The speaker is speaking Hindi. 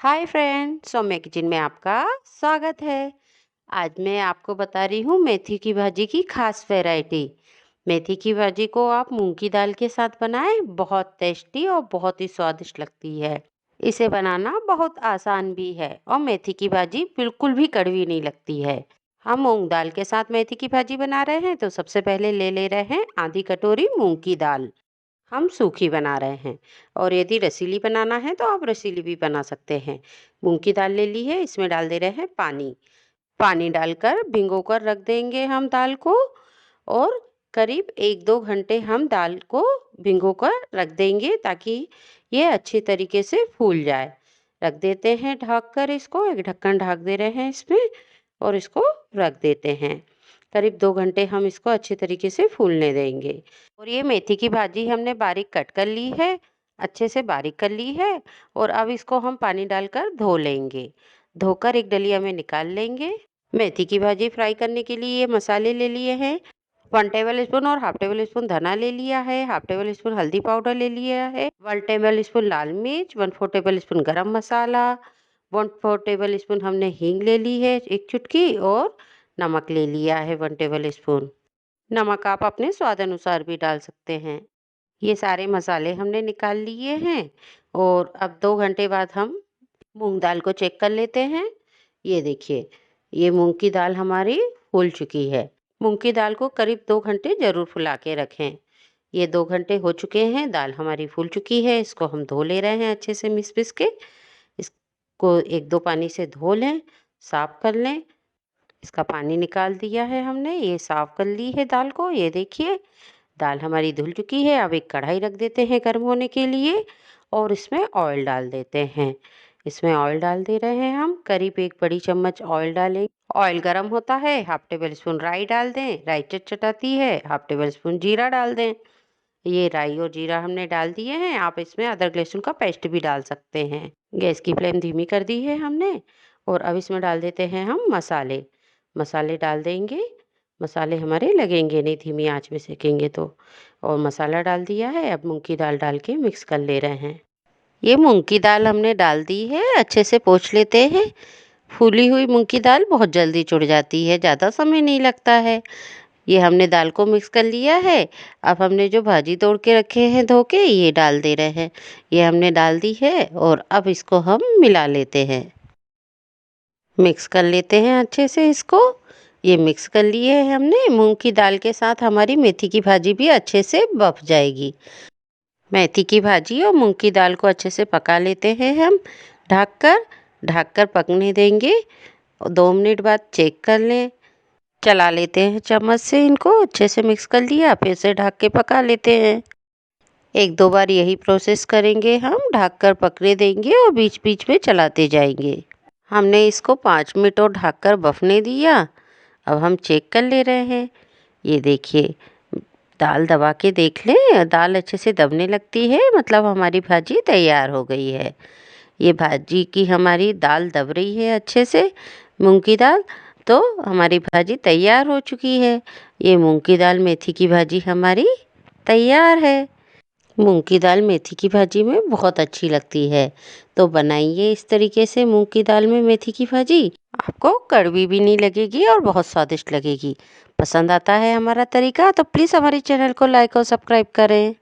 हाय फ्रेंड, सौम्या किचन में आपका स्वागत है। आज मैं आपको बता रही हूँ मेथी की भाजी की खास वैरायटी। मेथी की भाजी को आप मूंग की दाल के साथ बनाएं, बहुत टेस्टी और बहुत ही स्वादिष्ट लगती है। इसे बनाना बहुत आसान भी है और मेथी की भाजी बिल्कुल भी कड़वी नहीं लगती है। हम मूंग दाल के साथ मेथी की भाजी बना रहे हैं, तो सबसे पहले ले रहे हैं आधी कटोरी मूंग की दाल। हम सूखी बना रहे हैं, और यदि रसीली बनाना है तो आप रसीली भी बना सकते हैं। मूंग की दाल ले ली है, इसमें डाल दे रहे हैं पानी। पानी डालकर भिगो कर रख देंगे हम दाल को, और करीब 1-2 घंटे हम दाल को भिगो कर रख देंगे ताकि ये अच्छे तरीके से फूल जाए। रख देते हैं ढक कर, इसको एक ढक्कन ढक दे रहे हैं इसमें, और इसको रख देते हैं। करीब 2 घंटे हम इसको अच्छे तरीके से फूलने देंगे। और ये मेथी की भाजी हमने बारीक कट कर ली है, अच्छे से बारीक कर ली है। और अब इसको हम पानी डालकर धो लेंगे। धोकर एक डलिया में निकाल लेंगे। मेथी की भाजी फ्राई करने के लिए ये मसाले ले लिए हैं। 1 टेबल स्पून और हाफ टेबल स्पून धना ले लिया है, हाफ टेबल स्पून हल्दी पाउडर ले लिया है, 1 टेबल स्पून लाल मिर्च, 1/4 टेबल स्पून गरम मसाला, 1/4 टेबल स्पून हमने हींग ले ली है एक चुटकी, और नमक ले लिया है 1 टेबल स्पून। नमक आप अपने स्वाद अनुसार भी डाल सकते हैं। ये सारे मसाले हमने निकाल लिए हैं, और अब 2 घंटे बाद हम मूंग दाल को चेक कर लेते हैं। ये देखिए, ये मूंग की दाल हमारी फूल चुकी है। मूंग की दाल को करीब 2 घंटे जरूर फुला के रखें। ये 2 घंटे हो चुके हैं, दाल हमारी फूल चुकी है। इसको हम धो ले रहे हैं अच्छे से मिस मिस के। इसको 1-2 पानी से धो लें, साफ कर लें। इसका पानी निकाल दिया है हमने, ये साफ कर ली है दाल को। ये देखिए, दाल हमारी धुल चुकी है। अब एक कढ़ाई रख देते हैं गर्म होने के लिए, और इसमें ऑयल डाल देते हैं। इसमें ऑयल डाल दे रहे हैं हम, करीब 1 बड़ी चम्मच ऑयल डालें। ऑयल गर्म होता है, हाफ टेबल स्पून राई डाल दें। राई चटचटाती है, हाफ टेबल स्पून जीरा डाल दें। ये राई और जीरा हमने डाल दिए हैं। आप इसमें अदरक लहसुन का पेस्ट भी डाल सकते हैं। गैस की फ्लेम धीमी कर दी है हमने, और अब इसमें डाल देते हैं हम मसाले। मसाले डाल देंगे। मसाले हमारे लगेंगे नहीं धीमी आंच में सेकेंगे तो। और मसाला डाल दिया है, अब मूंग की दाल डाल के मिक्स कर ले रहे हैं। ये मूंग की दाल हमने डाल दी है, अच्छे से पोंछ लेते हैं। फूली हुई मूंग की दाल बहुत जल्दी चुड़ जाती है, ज़्यादा समय नहीं लगता है। ये हमने दाल को मिक्स कर लिया है। अब हमने जो भाजी तोड़ के रखे हैं धो के, ये डाल दे रहे हैं। ये हमने डाल दी है, और अब इसको हम मिला लेते हैं। मिक्स कर लेते हैं अच्छे से इसको। ये मिक्स कर लिए है हमने। मूंग की दाल के साथ हमारी मेथी की भाजी भी अच्छे से बफ जाएगी। मेथी की भाजी और मूंग की दाल को अच्छे से पका लेते हैं हम, ढक कर पकने देंगे। 2 मिनट बाद चेक कर लें। चला लेते हैं चम्मच से, इनको अच्छे से मिक्स कर लिया, फिर से ढक के पका लेते हैं। 1-2 बार यही प्रोसेस करेंगे हम, ढक कर पकने देंगे और बीच बीच में चलाते जाएंगे। हमने इसको 5 मिनट और ढक कर बफने दिया। अब हम चेक कर ले रहे हैं। ये देखिए, दाल दबा के देख लें, दाल अच्छे से दबने लगती है, मतलब हमारी भाजी तैयार हो गई है। ये भाजी की हमारी दाल दब रही है अच्छे से, मूंग की दाल, तो हमारी भाजी तैयार हो चुकी है। ये मूंग की दाल मेथी की भाजी हमारी तैयार है। मूंग की दाल मेथी की भाजी में बहुत अच्छी लगती है, तो बनाइए इस तरीके से मूंग की दाल में मेथी की भाजी। आपको कड़वी भी नहीं लगेगी और बहुत स्वादिष्ट लगेगी। पसंद आता है हमारा तरीका तो प्लीज़ हमारे चैनल को लाइक और सब्सक्राइब करें।